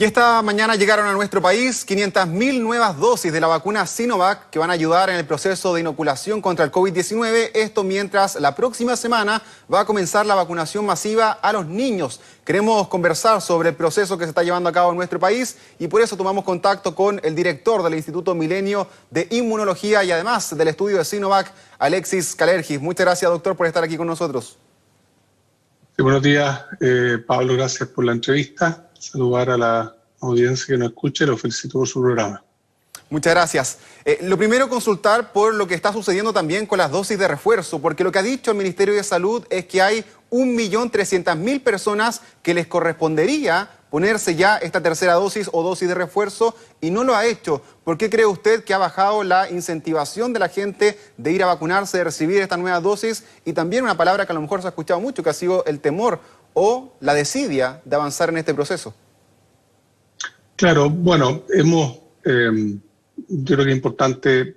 Y esta mañana llegaron a nuestro país 500.000 nuevas dosis de la vacuna Sinovac que van a ayudar en el proceso de inoculación contra el COVID-19. Esto mientras la próxima semana va a comenzar la vacunación masiva a los niños. Queremos conversar sobre el proceso que se está llevando a cabo en nuestro país y por eso tomamos contacto con el director del Instituto Milenio de Inmunología y además del estudio de Sinovac, Alexis Kalergis. Muchas gracias, doctor, por estar aquí con nosotros. Sí, buenos días, Pablo, gracias por la entrevista. Saludar a la audiencia que nos escuche, los felicito por su programa. Muchas gracias. Lo primero, consultar por lo que está sucediendo también con las dosis de refuerzo, porque lo que ha dicho el Ministerio de Salud es que hay 1.300.000 personas que les correspondería ponerse ya esta tercera dosis o dosis de refuerzo y no lo ha hecho. ¿Por qué cree usted que ha bajado la incentivación de la gente de ir a vacunarse, de recibir esta nueva dosis? Y también una palabra que a lo mejor se ha escuchado mucho, que ha sido el temor o la desidia de avanzar en este proceso. Claro, bueno, yo creo que es importante,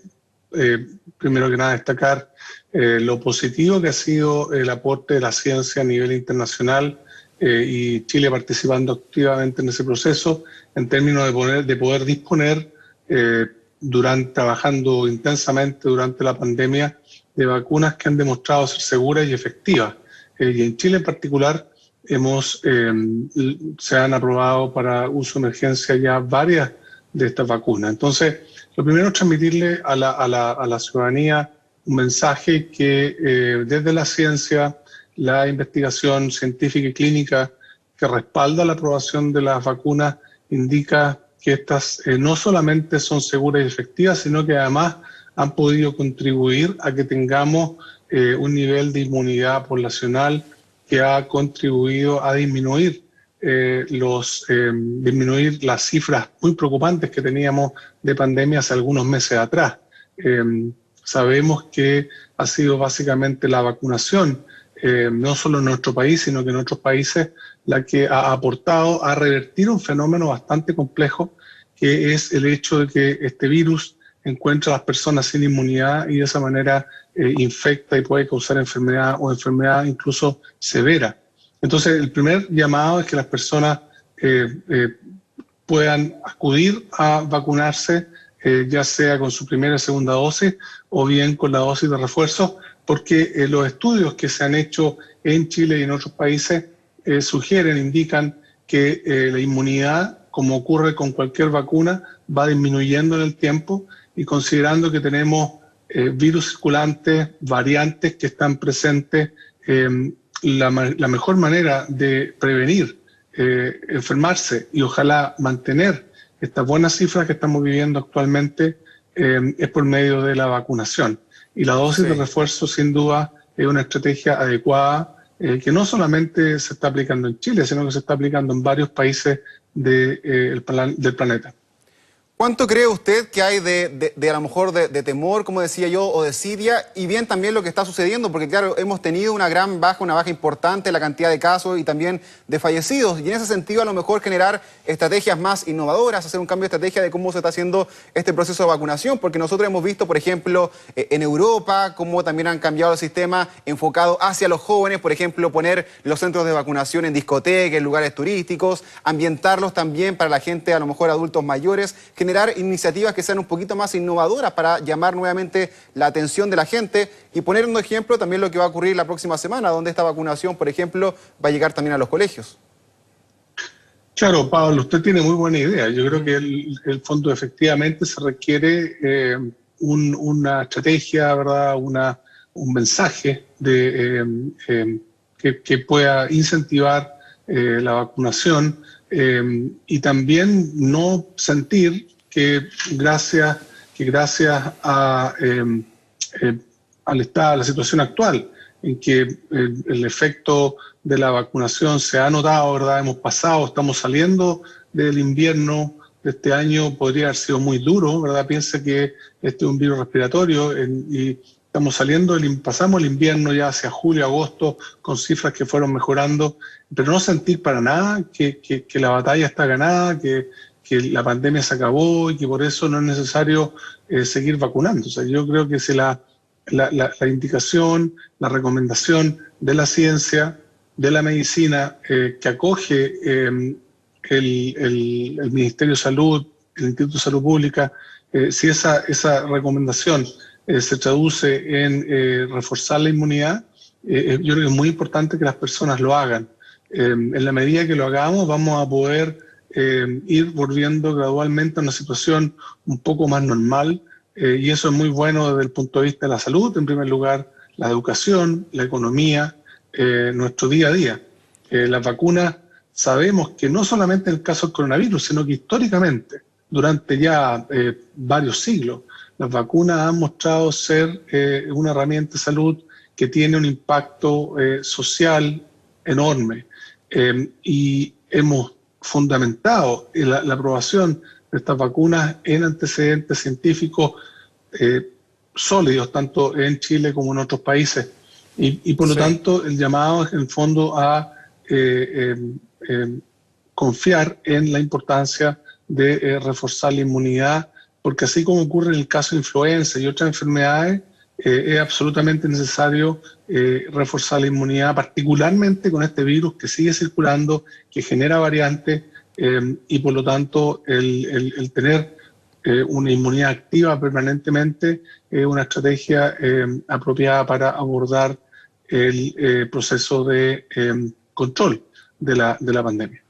primero que nada, destacar lo positivo que ha sido el aporte de la ciencia a nivel internacional y Chile participando activamente en ese proceso en términos de poder disponer, trabajando intensamente durante la pandemia, de vacunas que han demostrado ser seguras y efectivas. Y en Chile en particular se han aprobado para uso de emergencia ya varias de estas vacunas. Entonces, lo primero es transmitirle a la ciudadanía un mensaje que desde la ciencia, la investigación científica y clínica que respalda la aprobación de las vacunas indica que estas no solamente son seguras y efectivas, sino que además han podido contribuir a que tengamos un nivel de inmunidad poblacional que ha contribuido a disminuir las cifras muy preocupantes que teníamos de pandemia hace algunos meses atrás. Sabemos que ha sido básicamente la vacunación, no solo en nuestro país, sino que en otros países, la que ha aportado a revertir un fenómeno bastante complejo, que es el hecho de que este virus encuentra a las personas sin inmunidad y de esa manera infecta y puede causar enfermedad o enfermedad incluso severa. Entonces, el primer llamado es que las personas puedan acudir a vacunarse, ya sea con su primera y segunda dosis o bien con la dosis de refuerzo, porque los estudios que se han hecho en Chile y en otros países indican que la inmunidad, como ocurre con cualquier vacuna, va disminuyendo en el tiempo y considerando que tenemos virus circulantes, variantes que están presentes, la mejor manera de prevenir enfermarse y ojalá mantener estas buenas cifras que estamos viviendo actualmente es por medio de la vacunación. Y la dosis de refuerzo, sin duda, es una estrategia adecuada que no solamente se está aplicando en Chile, sino que se está aplicando en varios países del planeta. ¿Cuánto cree usted que hay a lo mejor de temor, como decía yo, o desidia, y bien también lo que está sucediendo? Porque claro, hemos tenido una baja importante en la cantidad de casos y también de fallecidos, y en ese sentido a lo mejor generar estrategias más innovadoras, hacer un cambio de estrategia de cómo se está haciendo este proceso de vacunación, porque nosotros hemos visto, por ejemplo, en Europa, cómo también han cambiado el sistema enfocado hacia los jóvenes, por ejemplo, poner los centros de vacunación en discotecas, en lugares turísticos, ambientarlos también para la gente, a lo mejor adultos mayores, generar iniciativas que sean un poquito más innovadoras para llamar nuevamente la atención de la gente y poner un ejemplo también lo que va a ocurrir la próxima semana, donde esta vacunación, por ejemplo, va a llegar también a los colegios. Claro, Pablo, usted tiene muy buena idea. Yo creo que el fondo efectivamente se requiere una estrategia, ¿verdad? Un mensaje que pueda incentivar la vacunación y también no sentir que gracias a la situación actual, en que el efecto de la vacunación se ha notado, ¿verdad? Estamos saliendo del invierno de este año, podría haber sido muy duro, ¿verdad? Piensa que este es un virus respiratorio y pasamos el invierno ya hacia julio, agosto, con cifras que fueron mejorando, pero no sentir para nada que la batalla está ganada, que la pandemia se acabó y que por eso no es necesario seguir vacunando. O sea, yo creo que si la indicación, la recomendación de la ciencia, de la medicina que acoge el Ministerio de Salud, el Instituto de Salud Pública, si esa recomendación se traduce en reforzar la inmunidad, yo creo que es muy importante que las personas lo hagan. En la medida que lo hagamos, vamos a poder ir volviendo gradualmente a una situación un poco más normal, y eso es muy bueno desde el punto de vista de la salud, en primer lugar, la educación, la economía, nuestro día a día. Las vacunas, sabemos que no solamente en el caso del coronavirus, sino que históricamente, durante ya varios siglos, las vacunas han mostrado ser una herramienta de salud que tiene un impacto social enorme. Y hemos fundamentado la aprobación de estas vacunas en antecedentes científicos sólidos, tanto en Chile como en otros países. Y por lo tanto, el llamado es en el fondo a confiar en la importancia de reforzar la inmunidad, porque así como ocurre en el caso de influenza y otras enfermedades, es absolutamente necesario reforzar la inmunidad, particularmente con este virus que sigue circulando, que genera variantes, y por lo tanto el tener una inmunidad activa permanentemente es una estrategia apropiada para abordar el proceso de control de la pandemia.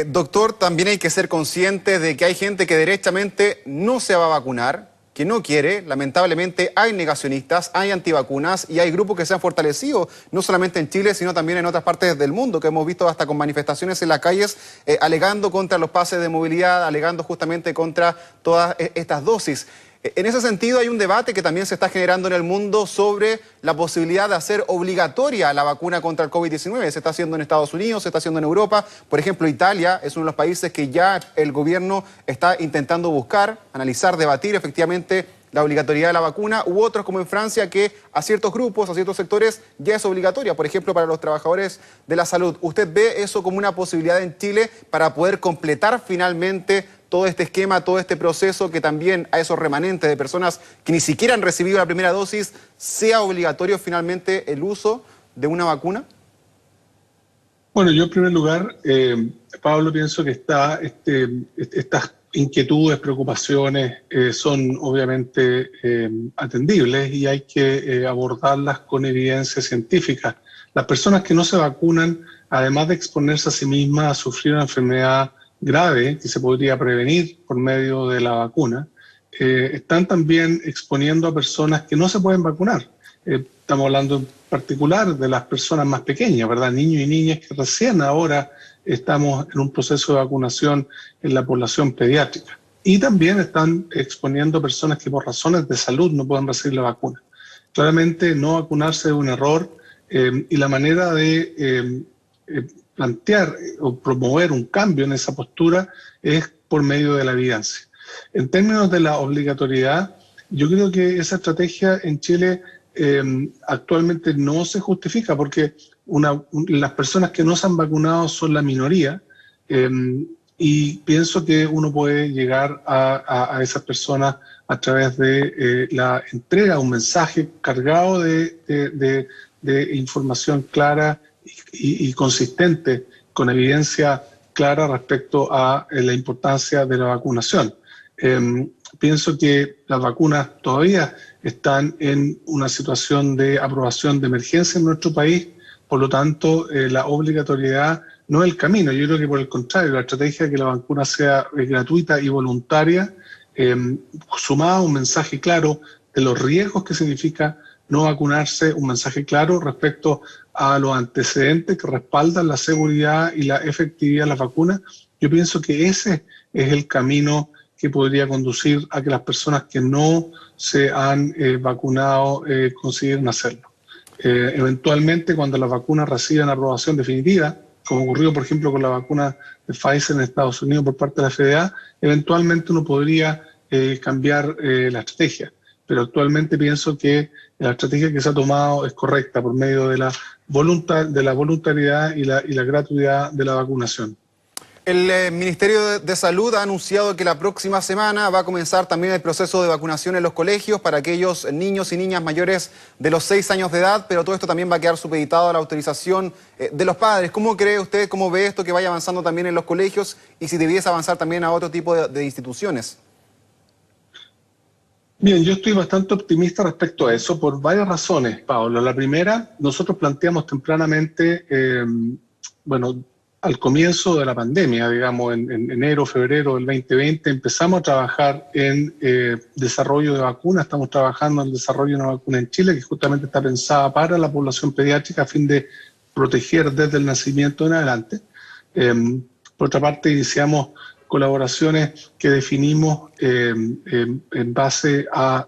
Doctor, también hay que ser consciente de que hay gente que derechamente no se va a vacunar, que no quiere. Lamentablemente hay negacionistas, hay antivacunas y hay grupos que se han fortalecido, no solamente en Chile, sino también en otras partes del mundo, que hemos visto hasta con manifestaciones en las calles, alegando contra los pases de movilidad, alegando justamente contra todas estas dosis. En ese sentido hay un debate que también se está generando en el mundo sobre la posibilidad de hacer obligatoria la vacuna contra el COVID-19. Se está haciendo en Estados Unidos, se está haciendo en Europa. Por ejemplo, Italia es uno de los países que ya el gobierno está intentando buscar, analizar, debatir efectivamente la obligatoriedad de la vacuna, u otros como en Francia que a ciertos grupos, a ciertos sectores ya es obligatoria, por ejemplo para los trabajadores de la salud. ¿Usted ve eso como una posibilidad en Chile para poder completar finalmente todo este esquema, todo este proceso, que también a esos remanentes de personas que ni siquiera han recibido la primera dosis sea obligatorio finalmente el uso de una vacuna? Bueno, yo en primer lugar, Pablo, pienso que estas inquietudes, preocupaciones son obviamente atendibles y hay que abordarlas con evidencia científica. Las personas que no se vacunan, además de exponerse a sí mismas a sufrir una enfermedad grave que se podría prevenir por medio de la vacuna, están también exponiendo a personas que no se pueden vacunar. Estamos hablando en particular de las personas más pequeñas, ¿verdad? Niños y niñas que recién ahora estamos en un proceso de vacunación en la población pediátrica. Y también están exponiendo personas que por razones de salud no pueden recibir la vacuna. Claramente no vacunarse es un error, y la manera de plantear o promover un cambio en esa postura es por medio de la evidencia. En términos de la obligatoriedad, yo creo que esa estrategia en Chile actualmente no se justifica porque las personas que no se han vacunado son la minoría, y pienso que uno puede llegar a esas personas a través de la entrega de un mensaje cargado de información clara y consistente, con evidencia clara respecto a la importancia de la vacunación. Pienso que las vacunas todavía están en una situación de aprobación de emergencia en nuestro país, por lo tanto la obligatoriedad no es el camino. Yo creo que por el contrario, la estrategia de que la vacuna sea gratuita y voluntaria, sumada a un mensaje claro de los riesgos que significa no vacunarse, un mensaje claro respecto a los antecedentes que respaldan la seguridad y la efectividad de las vacunas. Yo pienso que ese es el camino que podría conducir a que las personas que no se han vacunado consideren hacerlo. Eventualmente, cuando las vacunas reciban aprobación definitiva, como ocurrió, por ejemplo, con la vacuna de Pfizer en Estados Unidos por parte de la FDA, eventualmente uno podría cambiar la estrategia. Pero actualmente pienso que la estrategia que se ha tomado es correcta por medio de la voluntariedad y la gratuidad de la vacunación. El Ministerio de Salud ha anunciado que la próxima semana va a comenzar también el proceso de vacunación en los colegios para aquellos niños y niñas mayores de los 6 años de edad, pero todo esto también va a quedar supeditado a la autorización de los padres. ¿Cómo cree usted, cómo ve esto que vaya avanzando también en los colegios y si debiese avanzar también a otro tipo de instituciones? Bien, yo estoy bastante optimista respecto a eso por varias razones, Pablo. La primera, nosotros planteamos tempranamente, bueno, al comienzo de la pandemia, digamos, en enero, febrero del 2020, empezamos a trabajar en desarrollo de vacunas. Estamos trabajando en el desarrollo de una vacuna en Chile que justamente está pensada para la población pediátrica a fin de proteger desde el nacimiento en adelante. Por otra parte, iniciamos colaboraciones que definimos en base a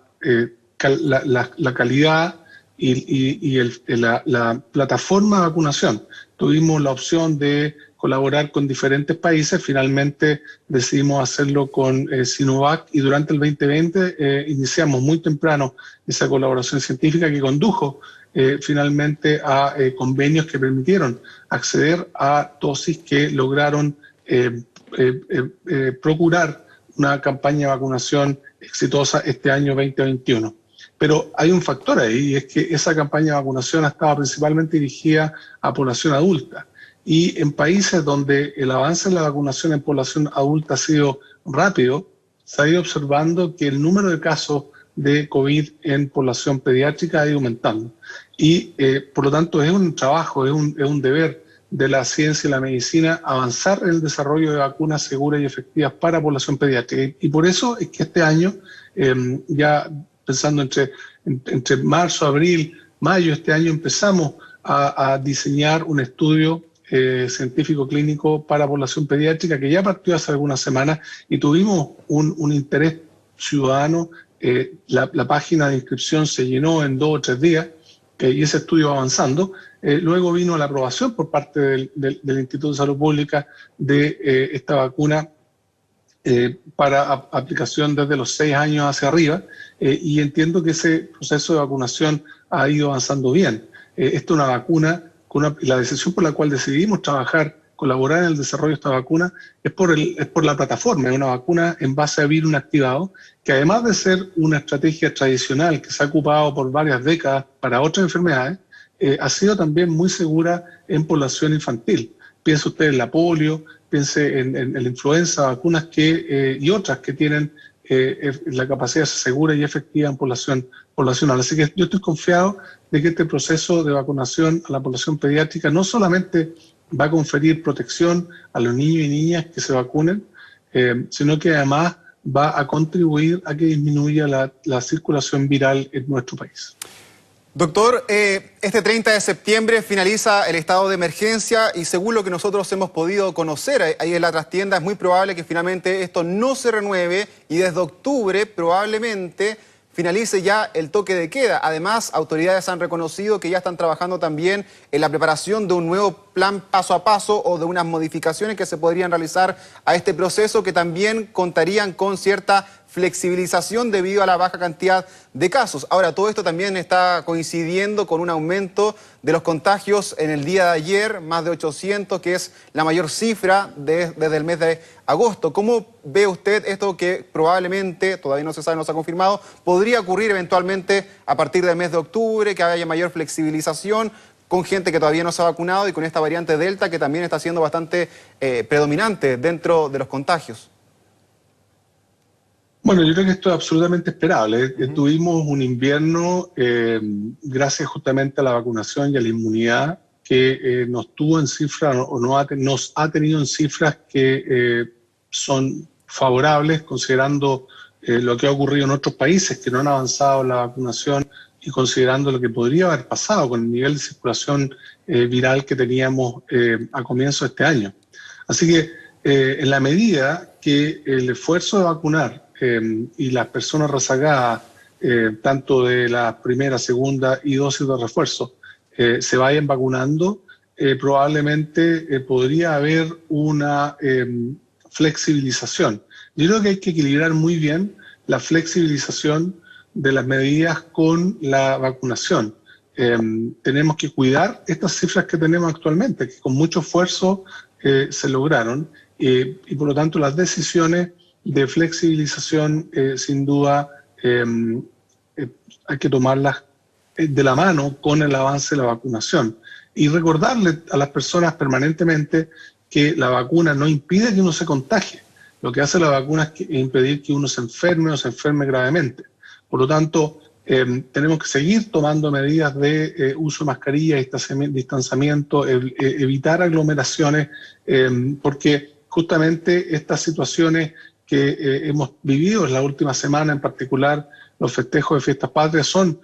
la calidad y la plataforma de vacunación. Tuvimos la opción de colaborar con diferentes países, finalmente decidimos hacerlo con Sinovac y durante el 2020 iniciamos muy temprano esa colaboración científica que condujo finalmente a convenios que permitieron acceder a dosis que lograron procurar una campaña de vacunación exitosa este año 2021. Pero hay un factor ahí, y es que esa campaña de vacunación estaba principalmente dirigida a población adulta. Y en países donde el avance en la vacunación en población adulta ha sido rápido, se ha ido observando que el número de casos de COVID en población pediátrica ha ido aumentando. Y por lo tanto es un trabajo, es un deber de la ciencia y la medicina avanzar en el desarrollo de vacunas seguras y efectivas para población pediátrica. Y por eso es que este año, ya pensando entre marzo, abril, mayo, este año empezamos a diseñar un estudio científico clínico para población pediátrica que ya partió hace algunas semanas y tuvimos un interés ciudadano. La página de inscripción se llenó en 2 o 3 días y ese estudio va avanzando. Luego vino la aprobación por parte del Instituto de Salud Pública de esta vacuna para aplicación desde los 6 años hacia arriba, y entiendo que ese proceso de vacunación ha ido avanzando bien. Esta es una vacuna, la decisión por la cual decidimos colaborar en el desarrollo de esta vacuna es por la plataforma. Es una vacuna en base a virus inactivado, que además de ser una estrategia tradicional que se ha ocupado por varias décadas para otras enfermedades, ha sido también muy segura en población infantil. Piense usted en la polio, piense en la influenza, vacunas y otras que tienen la capacidad de ser segura y efectiva en poblacional. Así que yo estoy confiado de que este proceso de vacunación a la población pediátrica no solamente va a conferir protección a los niños y niñas que se vacunen, sino que además va a contribuir a que disminuya la circulación viral en nuestro país. Doctor, este 30 de septiembre finaliza el estado de emergencia y según lo que nosotros hemos podido conocer ahí en la trastienda, es muy probable que finalmente esto no se renueve y desde octubre probablemente finalice ya el toque de queda. Además, autoridades han reconocido que ya están trabajando también en la preparación de un nuevo plan paso a paso o de unas modificaciones que se podrían realizar a este proceso que también contarían con cierta flexibilización debido a la baja cantidad de casos. Ahora, todo esto también está coincidiendo con un aumento de los contagios en el día de ayer, más de 800, que es la mayor cifra desde el mes de agosto. ¿Cómo ve usted esto que probablemente, todavía no se sabe, no se ha confirmado, podría ocurrir eventualmente a partir del mes de octubre, que haya mayor flexibilización con gente que todavía no se ha vacunado y con esta variante Delta que también está siendo bastante predominante dentro de los contagios? Bueno, yo creo que esto es absolutamente esperable. Tuvimos un invierno, gracias justamente a la vacunación y a la inmunidad, que nos tuvo en cifras, o nos ha tenido en cifras que son favorables, considerando lo que ha ocurrido en otros países que no han avanzado en la vacunación y considerando lo que podría haber pasado con el nivel de circulación viral que teníamos a comienzo de este año. Así que en la medida que el esfuerzo de vacunar y las personas rezagadas, tanto de la primera, segunda y dosis de refuerzo, se vayan vacunando, probablemente podría haber una flexibilización. Yo creo que hay que equilibrar muy bien la flexibilización de las medidas con la vacunación. Tenemos que cuidar estas cifras que tenemos actualmente, que con mucho esfuerzo se lograron, y por lo tanto las decisiones de flexibilización sin duda hay que tomarlas de la mano con el avance de la vacunación. Y recordarle a las personas permanentemente que la vacuna no impide que uno se contagie. Lo que hace la vacuna es impedir que uno se enferme o se enferme gravemente. Por lo tanto, tenemos que seguir tomando medidas de uso de mascarilla, distanciamiento, evitar aglomeraciones, porque justamente estas situaciones que hemos vivido en la última semana, en particular los festejos de fiestas patrias, son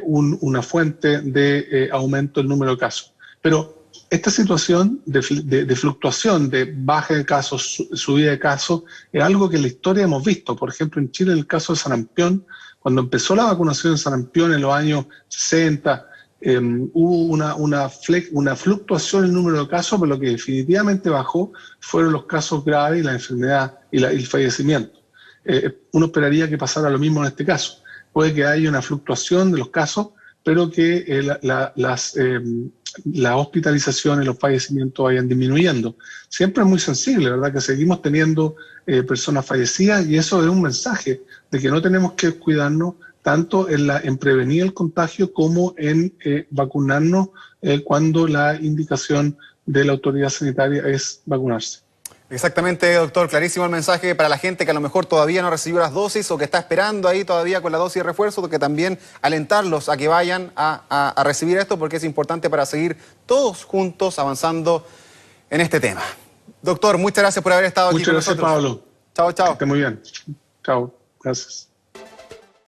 una fuente de aumento del número de casos. Pero esta situación de fluctuación, de baja de casos, subida de casos, es algo que en la historia hemos visto. Por ejemplo, en Chile, en el caso de sarampión, cuando empezó la vacunación en sarampión en los años 60, hubo una fluctuación en el número de casos, pero lo que definitivamente bajó fueron los casos graves y la enfermedad y el fallecimiento. Uno esperaría que pasara lo mismo en este caso. Puede que haya una fluctuación de los casos, pero que las hospitalizaciones, los fallecimientos vayan disminuyendo. Siempre es muy sensible, ¿verdad? Que seguimos teniendo personas fallecidas y eso es un mensaje de que no tenemos que cuidarnos tanto en prevenir el contagio como en vacunarnos cuando la indicación de la autoridad sanitaria es vacunarse. Exactamente, doctor. Clarísimo el mensaje para la gente que a lo mejor todavía no recibió las dosis o que está esperando ahí todavía con la dosis de refuerzo, que también alentarlos a que vayan a recibir esto porque es importante para seguir todos juntos avanzando en este tema. Doctor, muchas gracias por haber estado aquí con nosotros. Muchas gracias, Pablo. Chao, chao. Que esté muy bien. Chao. Gracias.